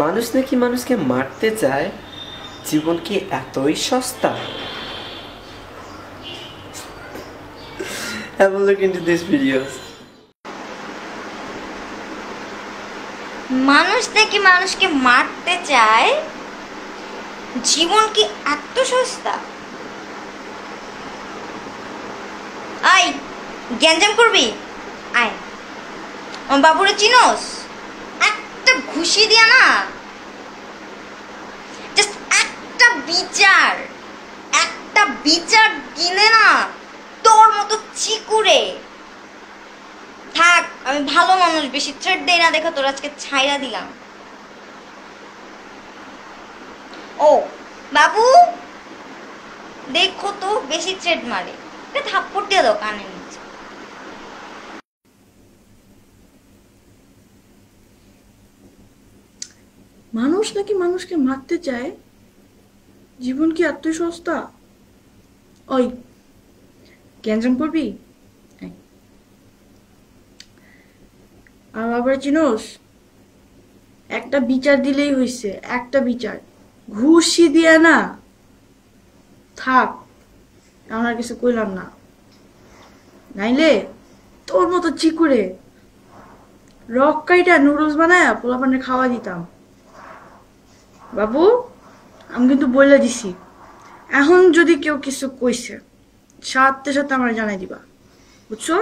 মানুষ নাকি মানুষকে মারতে চায়, জীবন কি এতই সস্তা? Have a look into these videos. মানুষ নাকি মানুষকে মারতে চায়, জীবন কি এত সস্তা? আই গ্যাঞ্জাম করবি? আয়, আমার বাবুরে চিনোস? একটা ঘুষি দিয়া না, জাস্ট একটা বিচার দিলে না তোর মতো চিকুরে থাক। আমি ভালো মানুষ, বেশি থ্রেট দেই না দেখো তোর আজকে ছাইরা দিলাম। ও বাবু দেখো তো বেশি থ্রেট মারে, থাপ্পড় দিয়ে দাও কানের নিচে। মানুষ নাকি মানুষকে মারতে চায়, জীবন কি এতই সস্তা? ওই গ্যাঞ্জাম করবি? আর আবার চিনোস? একটা বিচার দিলেই হইছে, একটা বিচার। ঘুষি দিয়ে না থাক, আমার কিছু কইলাম না। নাইলে তোর মতো চিকুরে রক কাইটা নুডলস বানায় পোলাপানে খাওয়া দিতাম। বাবু আমি কিন্তু বলে দিছি, এখন যদি কেউ কিছু কইছে সাথে সাথে আমার জানাই দিবা, বুঝছো?